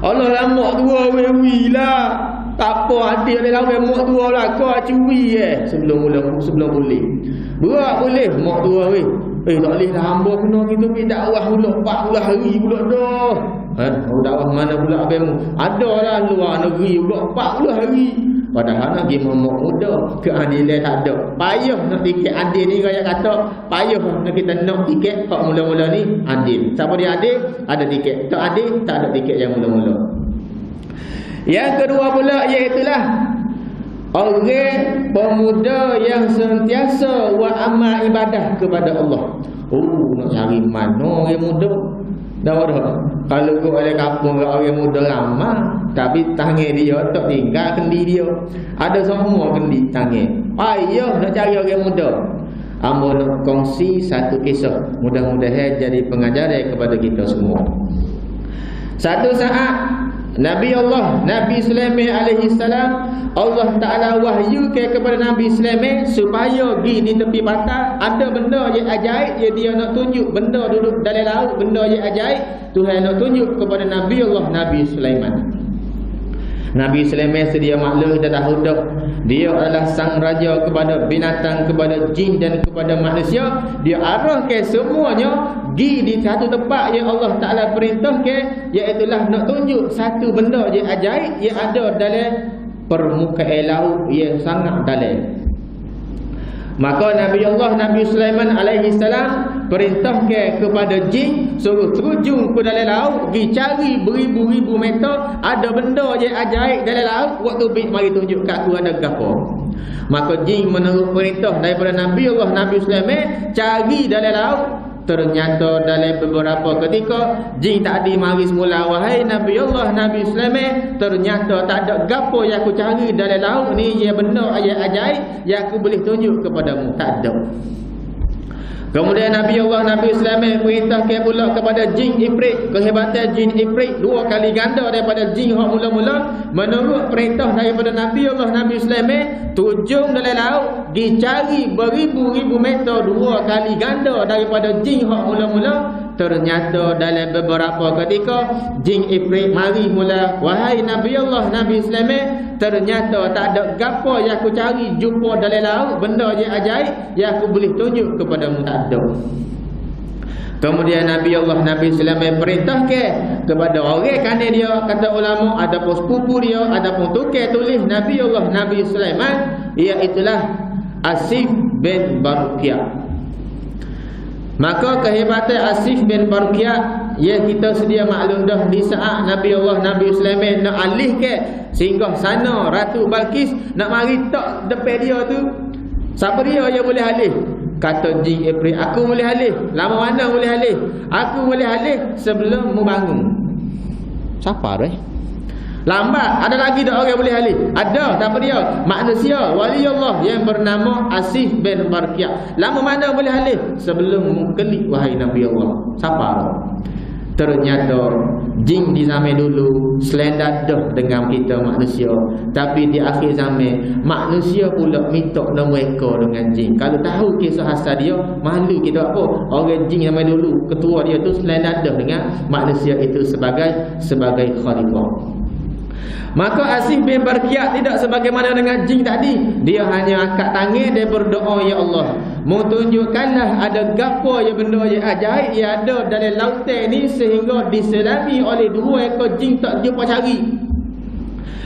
Allah lama dua wewi lah. Tak apa adil dia lawan mak dua lah. Kau curi sebelum boleh. Berat boleh mak dua weh. Tak boleh lah hamba kena kita pergi dakwah pula 40 hari pula dah. Dakwah mana pula abangmu? Ada lah luar negeri pula 40 hari. Padahal nak pergi mak muda. Keadilan tak ada. Payah nak tiket adil ni kaya kata. Payah nak kita nak tiket. Pak mula-mula ni adil. Siapa dia adil? Ada tiket. Tak adil? Tak ada tiket yang mula-mula. Yang kedua pula iaitulah orang pemuda yang sentiasa buat amal ibadah kepada Allah. Nak cari mana orang muda? Dah ada. Kalau kau oleh kampung orang muda lama, tapi tangan dia tak tinggal kendi dia. Ada semua kendi tangan. Payah nak cari orang muda. Amba nak kongsi satu kisah. Mudah-mudahan jadi pengajaran kepada kita semua. Satu saat Nabi Sulaiman alaihi salam, Allah Ta'ala wahyukan kepada Nabi Sulaiman supaya pergi di tepi pantai. Ada benda yang ajaib yang dia nak tunjuk. Benda duduk dalam laut, benda yang ajaib Tuhan nak tunjuk kepada Nabi Sulaiman. Nabi Sulaiman sedia maklum, kita tahu dah, dia adalah sang raja kepada binatang, kepada jin dan kepada manusia. Dia arahkan semuanya pergi di satu tempat yang Allah Ta'ala perintahkan, iaitulah nak tunjuk satu benda yang ajaib yang ada dalam permukaan laut yang sangat dalam. Maka Nabi Sulaiman alaihi salam perintahkan kepada jin suruh terjun ke dalam laut, pergi cari beribu-ribu meter, ada benda yang ajaib dalam laut, waktu pergi mari tunjuk kat aku ada gapo. Maka jin menurut perintah daripada Nabi Sulaiman cari dalam laut. Ternyata dalam beberapa ketika jin tadi mari semula, wahai Nabi Sulaiman, ternyata tak ada gapo yang aku cari dalam laut ni yang benda yang ajaib yang aku boleh tunjuk kepadamu. Tak ada. Kemudian Nabi Sulaiman perintahkan pula kepada jin Ifrit. Kehebatan jin Ifrit 2 kali ganda daripada jin yang mula-mula. Menurut perintah daripada Nabi Sulaiman, terjun dalam laut, dicari beribu-ribu meter 2 kali ganda daripada jin yang mula-mula. Ternyata dalam beberapa ketika jin Ifrit mari mula, wahai Nabi Sulaiman, ternyata tak ada gapo yang aku cari jumpa dalam laut, benda yang ajaib yang aku boleh tunjuk kepadamu, tak ada. Kemudian Nabi Sulaiman perintahkan kepada orang kanan dia, kata ulama, ada pun sepupu dia, ada pun tukar tulis Nabi Sulaiman, iaitulah Asif bin Barqiyah. Maka kehebatan Asif bin Barqiyah yang kita sedia maklum dah, di saat Nabi Sulaiman nak alihkan singgah sana Ratu Balqis, nak mari tak depan dia tu, siapa dia yang boleh alih? Kata jin Ifrit, aku boleh alih. Lama mana boleh alih? Aku boleh alih sebelum mu bangun. Siapa dah? Lambat. Ada lagi tak orang boleh alih? Ada. Siapa dia? Manusia, wali Allah yang bernama Asif bin Barqiyah. Lama mana boleh alih? Sebelum mengkelik, wahai Nabi Allah. Siapa? Ternyata jin di zaman dulu selendang dah dengan kita manusia, tapi di akhir zaman manusia pula minta mereka dengan jin. Kalau tahu kisah asal dia, malu kita apa? Orang jin zaman dulu, ketua dia tu selendang dah dengan manusia itu sebagai khalifah. Maka Asif bin Barqiyah tidak sebagaimana dengan jin tadi. Dia hanya angkat tangan dan berdoa, ya Allah, mu tunjukkanlah ada gapo yang benda yang ajaib yang ada dalam lautan ni sehingga diselami oleh 2 ekor jin tak jumpa cari.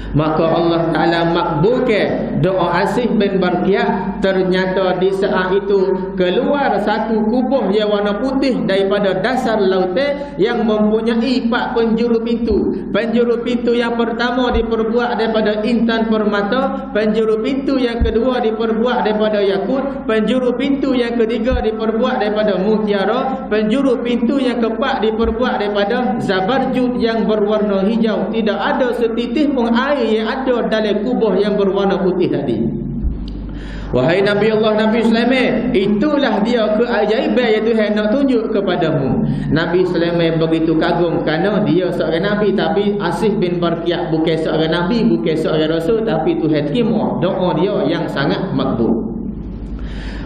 Maka Allah Ta'ala makbulkan doa Asih bin Barqiyah. Ternyata di saat itu keluar satu kubur yang warna putih daripada dasar lautan yang mempunyai 4 penjuru pintu. Penjuru pintu yang pertama diperbuat daripada intan permata, penjuru pintu yang kedua diperbuat daripada yakut, penjuru pintu yang ketiga diperbuat daripada mutiara, penjuru pintu yang keempat diperbuat daripada zabarjud yang berwarna hijau. Tidak ada setitik pun air yang ada dalam kubur yang berwarna putih tadi. Wahai Nabi Allah, Nabi Sulaiman, itulah dia keajaiban yang Tuhan nak tunjuk kepadamu. Nabi Sulaiman begitu kagum kerana dia seorang Nabi, tapi Asih bin Barqiyah bukan seorang Nabi, bukan seorang Rasul, tapi Tuhan terima doa dia yang sangat makbul.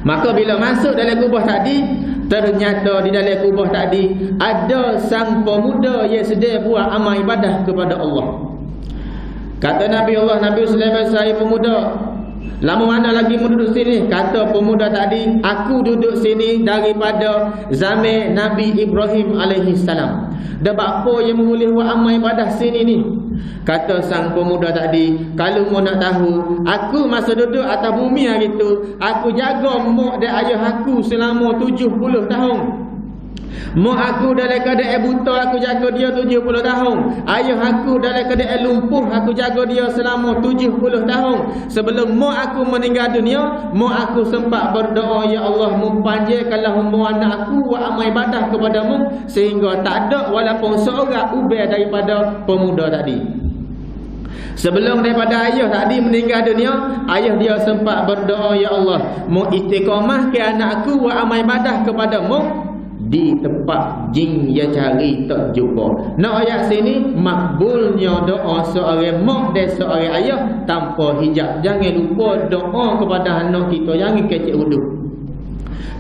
Maka bila masuk dalam kubur tadi, ternyata di dalam kubur tadi ada sang pemuda yang sedang buat amal ibadah kepada Allah. Kata Nabi Allah, Nabi Sulaiman, saya pemuda, lama mana lagi duduk sini? Kata pemuda tadi, aku duduk sini daripada zaman Nabi Ibrahim alaihissalam. Dah apa yang boleh buat amal ibadah sini ni? Kata sang pemuda tadi, kalau mau nak tahu, aku masa duduk atas bumi hari tu, aku jaga mak dan ayah aku selama 70 tahun. Mak aku dalam keadaan buta, aku jaga dia 70 tahun. Ayah aku dalam keadaan lumpuh, aku jaga dia selama 70 tahun. Sebelum mak aku meninggal dunia, mak aku sempat berdoa, ya Allah, panjangkanlah umur anak aku buat amal ibadah kepadamu, sehingga tak ada walaupun seorang ubah daripada pemuda tadi. Sebelum daripada ayah tadi meninggal dunia, ayah dia sempat berdoa, ya Allah, mu istiqamahkan anak aku buat amal ibadah kepadamu di tempat jin yang cari tak jumpa. Nak ayat sini, makbulnya doa seorang mak dan seorang ayah tanpa hijab. Jangan lupa doa kepada anak kita, jangan kecil uduk.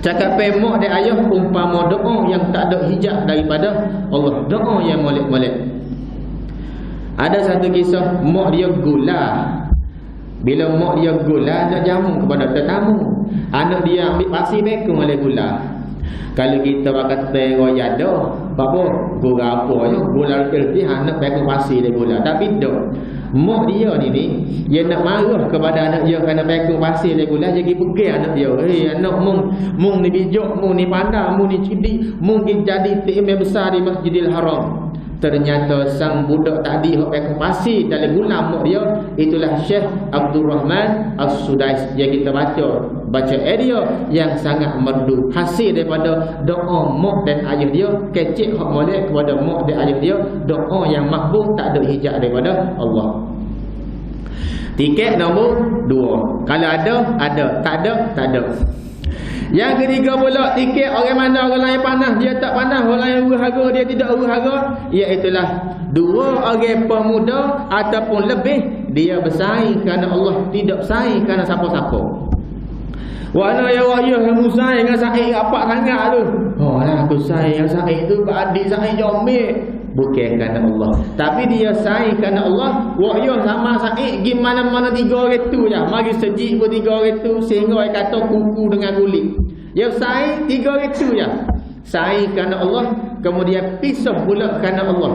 Cakap mak dan ayah umpama doa yang tak ada hijab daripada Allah, doa yang molek-molek. Ada satu kisah, mak dia gula. Bila mak dia gula, nak jamu kepada tetamu, anak dia ambil pasir bekung oleh gula. Kalau kita kata royak dah, apa gula apa je, gula lebih anak bekung pasir dia gula. Tapi dah, mak dia ni dia nak marah kepada anak dia kerana bekung pasir dia gula, jadi pegang anak dia. Anak mung ni bijak, mung ni pandai, mung ni cerdik, mungkin jadi imam besar di Masjidil Haram. Ternyata sang budak tadi hok bekung pasir dalam gula mak dia, itulah Syekh Abdul Rahman As-Sudais yang kita baca dia yang sangat merdu, hasil daripada doa mak dan ayah dia, kecil hok molek kepada mak dan ayah dia, doa yang makbul, tak ada hijab daripada Allah. Tiket nombor 2, kalau ada, tak ada. Yang ketiga pula, tiket orang mana orang lain panas, dia tak panas, orang lain berharga, dia tidak berharga, iaitulah 2 orang pemuda ataupun lebih, dia bersaing kerana Allah, tidak bersaing kerana siapa-siapa. Wala ya wayah yang musai dengan Said apa sangat tu. Oh lah, aku saing dengan Said tu, adik Said jomel. Bukan kerana Allah, tapi dia saing kerana Allah. Wayah sama Said pergi mana-mana 3 orang tu je, mari sejik pun 3 orang tu, sehingga orang kata kuku dengan kulit. Dia saing 3 orang tu je, saing kerana Allah, kemudian pisah pula kerana Allah.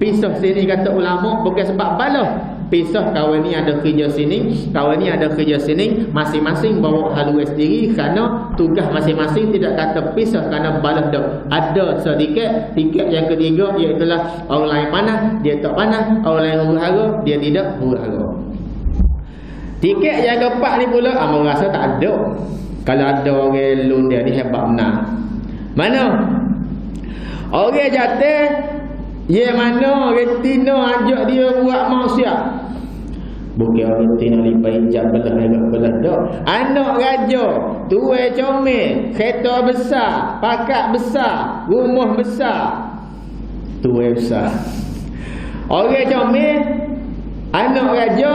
Pisah sini kata ulama bukan sebab balah, pisah kawan ni ada kerja sini, kawan ni ada kerja sini, masing-masing bawa haluan sendiri kerana tugas masing-masing, tidak kata pisah kerana balas dah. Ada sedikit tiket yang ketiga, iaitulah orang lain panas, dia tak panas, orang lain berharga, dia tidak berharga. Tiket yang keempat ni pula, abang rasa tak ada. Kalau ada orang lun dia ni hebat benar. Mana? Orang jatuh, ye mana orang Tino ajak dia buat maksiat. Bukan orang Tino lipat hijab belah dah. Anak raja, tuai comel, kereta besar, pakat besar, rumah besar, tuai besar. Orang comel, anak raja,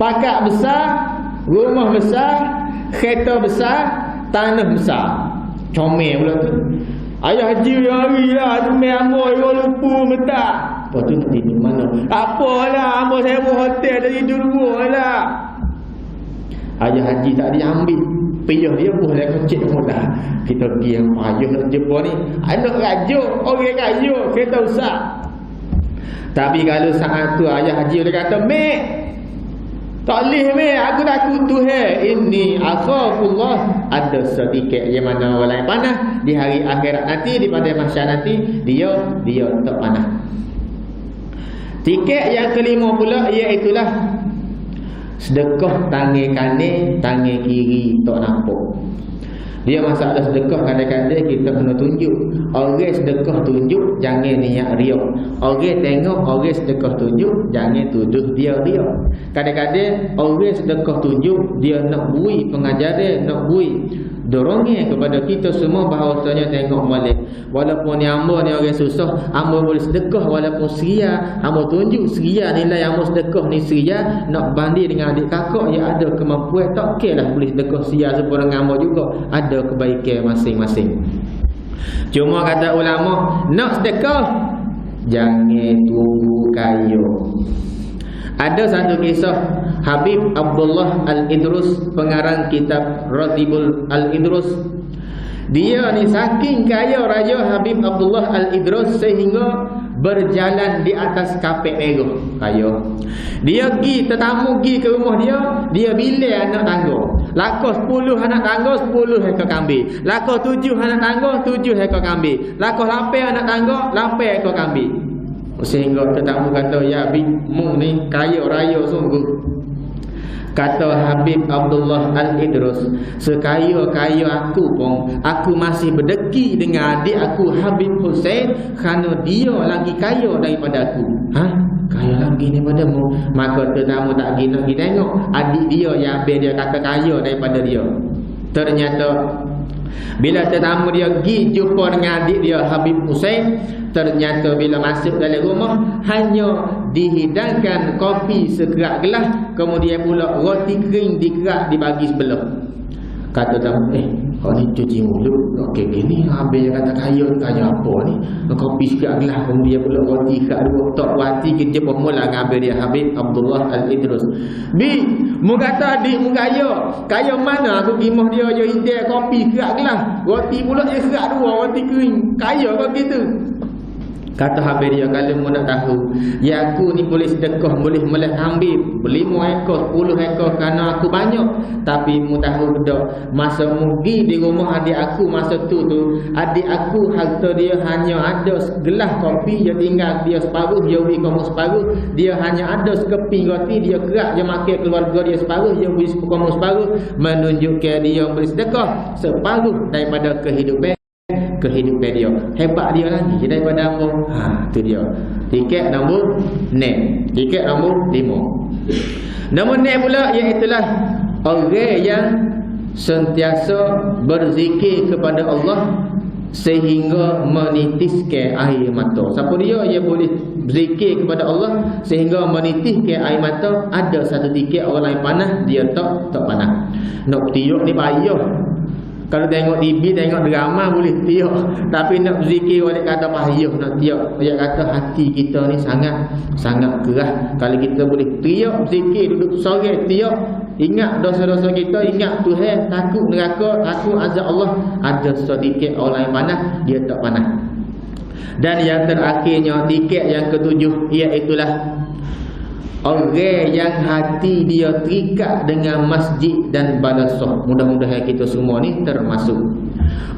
pakat besar, rumah besar, kereta besar, tanah besar. Comel pula tu. Ayah haji hari lah, tumai amor, lupa metak. Lepas tu nak tidur mana? Apalah, amor saya buat hotel dah tidur dua lah. Ayah haji tak diambil, piyah dia boleh kecil mula. Kita pergi yang payah nak jumpa ni, anak raja, orang kaya, kereta besar. Tapi kalau saat tu ayah haji dia kata, "Mek, tak boleh mek, aku takut Tuhan. Ini akhafullah." Ada sedikit yang mana orang lain panah di hari akhirat nanti, di pada mahsyar nanti, dia tak panah. Tiket yang kelima pula iaitulah sedekah tangan kanan, tangan kiri tak nampak. Dia masalah sedekah kadang-kadang kita kena tunjuk. Orang sedekah tunjuk, jangan niat riak. Orang tengok orang sedekah tunjuk, jangan tuduh dia riak. Kadang-kadang orang sedekah tunjuk, dia nak bui pengajaran, nak bui dorongnya kepada kita semua bahawasanya tengok balik. Walaupun ni hamba ni orang susah, hamba boleh sedekah walaupun seria, hamba tunjuk seria nilai hamba sedekah ni seria, nak banding dengan adik kakak yang ada kemampuan, tak kira lah boleh sedekah seria serupa dengan hamba juga, ada kebaikan masing-masing. Cuma kata ulama, nak sedekah jangan tunggu kaya. Ada satu kisah Habib Abdullah Al-Idrus, pengarang kitab Ratibul Al-Idrus. Dia ni saking kaya raya Habib Abdullah Al-Idrus sehingga berjalan di atas kapet merah. Kaya. Dia pergi tetamu pergi ke rumah dia bilik anak tangga. Lakon 10 anak tangga, 10 ekor kambing. Lakon 7 anak tangga, 7 ekor kambing. Lakon 8 anak tangga, 8 ekor kambing. Sehingga tetamu kata, "Ya Habib, mu ni kaya raya sungguh." Kata Habib Abdullah Al-Idrus, "Sekaya-kaya aku pun, aku masih berdeki dengan adik aku Habib Hussein kerana dia lagi kaya daripada aku." Kaya lagi daripada mu? Maka tetamu tak pergi nak pergi tengok adik dia yang habis dia kata kaya daripada dia. Ternyata bila tetamu dia pergi jumpa dengan adik dia Habib Hussein, ternyata bila masuk dalam rumah hanya dihidangkan kopi sekerak gelas, kemudian pula roti kering dikerak dibagi sebelah. Kata tamu, kau ni cuci mulut. Okey, gini habis kata kaya apa ni? Kopi sekerak gelas, kemudian pula roti kerak dua. Tak wati kerja pemula ngambil dia Habib Abdullah Al-Idrus. "Bi, mu kata adik mu kaya. Kaya mana aku gimah dia je hidang kopi kerak gelas. Roti pula je kerak dua, roti kering. Kaya kau gitu." Kata Habib dia, "Kalau mu nak tahu, ya aku ni boleh sedekah, boleh melih ambil 5 ekor, 10 ekor kerana aku banyak. Tapi mu tahu tak, masa mu pergi di rumah adik aku masa tu adik aku harta dia hanya ada segelas kopi, dia tinggal dia separuh, dia beri kamu separuh. Dia hanya ada sekeping roti, dia kerak, dia makan keluarga dia separuh, dia beri kamu separuh. Menunjukkan dia boleh sedekah separuh daripada kehidupan dia. Hebat dia lagi daripada hamba." Tu dia. Tiket nombor 6. Tiket nombor 5. Nombor 6 pula iaitulah orang yang sentiasa berzikir kepada Allah sehingga menitiskan air mata. Siapa dia yang boleh berzikir kepada Allah sehingga menitiskan air mata? Ada satu tiket orang lain panah, dia tak panah. Nak tiup ni payah. Kalau tengok TV, tengok drama boleh tiup. Tapi nak berzikir balik kata payah nak tiup. Dia kata hati kita ni sangat keras. Kalau kita boleh tiup, berzikir, duduk sore, tiup, ingat dosa-dosa kita, ingat Tuhan, takut neraka, takut azab Allah. Ada sedikit orang yang panah, dia tak panah. Dan yang terakhirnya, tiket yang ketujuh, iaitulah orang yang hati dia terikat dengan masjid dan balasah. Mudah-mudahan kita semua ni termasuk.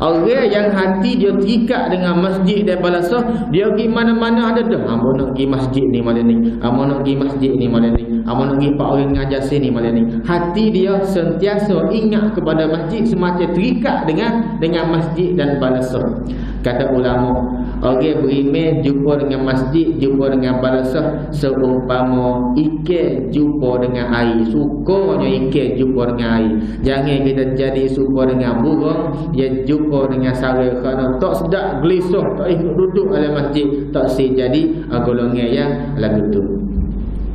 Orang yang hati dia terikat dengan masjid dan balasah, dia pergi mana-mana ada dah. Amo nak pergi masjid ni malam ni, amo nak pergi masjid ni malam ni, amo nak pergi pak orang ngajar sini malam ni. Hati dia sentiasa ingat kepada masjid, semacam terikat dengan masjid dan balasah. Kata ulama, orang beriman jumpa dengan masjid, jumpa dengan balasah seumpama ikan jumpa dengan air. Sukanya ikan jumpa dengan air. Jangan kita jadi serupa dengan burung dia jumpa dengan sarang, kerana tak sedap gelisah, tak ikut duduk dalam masjid, tak jadi golongan yang lagu tu.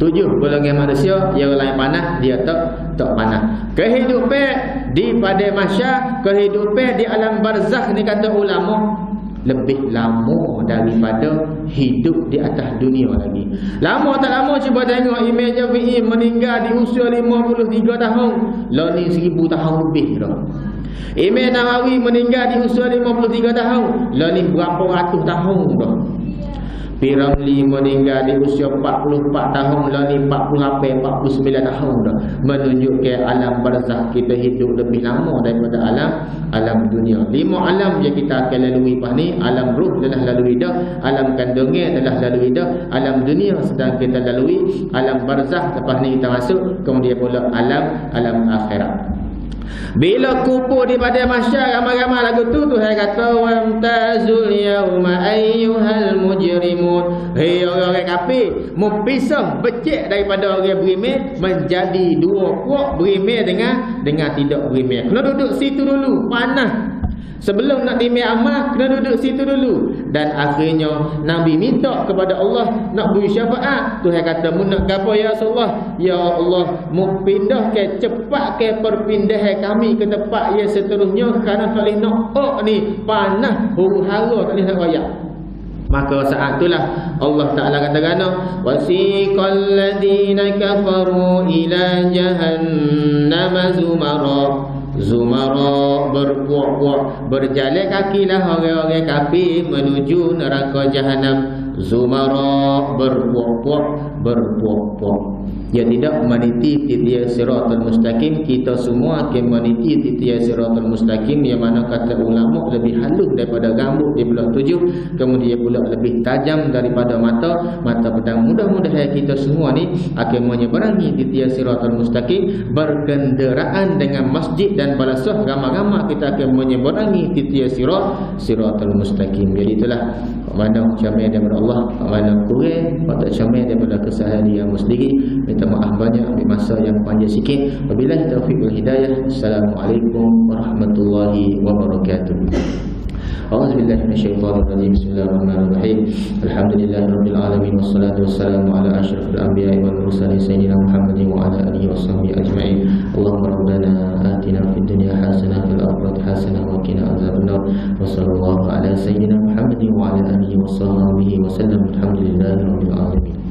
7 golongan manusia yang lain panah, dia tak panah. Kehidupan di padang mahsyar, kehidupan di alam barzakh ni kata ulama lebih lama daripada hidup di atas dunia lagi. Lama tak lama cuba tengok Imam Syafi'i meninggal di usia 53 tahun. Lah ni 1000 tahun lebih dah. Imam Nawawi meninggal di usia 53 tahun. Lah ni berapa ratus tahun dah. Piramli meninggal di usia 44 tahun lah ni, 49 tahun dah, menunjukkan alam barzakh kita hidup lebih lama daripada alam dunia. 5 alam yang kita akan lalui pas ni. Alam ruh telah lalui dah, alam kandungan telah lalui dah, alam dunia sedang kita lalui, alam barzakh lepas ni kita masuk, kemudian pula alam akhirat. Bila kubur di pada mahsyar, ramai-ramai lagu tu Tuhan kata wamtazul yauma ayyuhal mujrimun. Hei orang-orang kafir, mempisah becek daripada orang beriman menjadi 2 puak, beriman dengan tidak beriman. Kena duduk situ dulu, panas. Sebelum nak timai amal, kena duduk situ dulu. Dan akhirnya Nabi minta kepada Allah nak beri syafaat. Tuhan kata, mu nak apa ya Rasulullah? Ya Allah, mu pindahkan, cepatkan perpindahan kami ke tempat yang seterusnya, kerana tak boleh nak ni panah, huru-hara tak boleh nak royak. Maka saat itulah Allah Ta'ala katakan, wasiqal ladina kafaru ila jahannama zumara, berpuak-puak, berjalan kakilah orang-orang kafir menuju neraka jahanam. Zumara, berpuak-puak. Yang tidak meniti titian siratal mustaqim. Kita semua akan meniti titian siratal mustaqim, yang mana kata ulama lebih halus daripada rambut di belah 7, kemudian pula lebih tajam daripada mata pedang. Mudah-mudahan kita semua ni akan menyeberangi titian siratal mustaqim, berkenderaan dengan masjid dan balasah, ramai-ramai kita akan menyeberangi titian siratal mustaqim. Jadi itulah mana comel daripada Allah, mana kurang patut comel daripada kesalahan yang sendiri. Minta maaf banyak, ambil masa yang panjang sikit. Wabillahi taufiq wal hidayah. Assalamualaikum warahmatullahi wabarakatuh. A'udzubillahi minasyaitonir rajim. Bismillahirrahmanirrahim. Alhamdulillahirabbil alamin, wassalatu wassalamu ala asyrafil anbiya'i wal mursalin sayyidina Muhammadin wa ala alihi washabbihi ajma'in. Allahumma rabbana atina fid dunya hasanah wa fil akhirati hasanah wa qina adzabannar. Wa sallallahu ala sayyidina Muhammadin wa ala alihi washabbihi wasallam. Alhamdulillahirabbil alamin.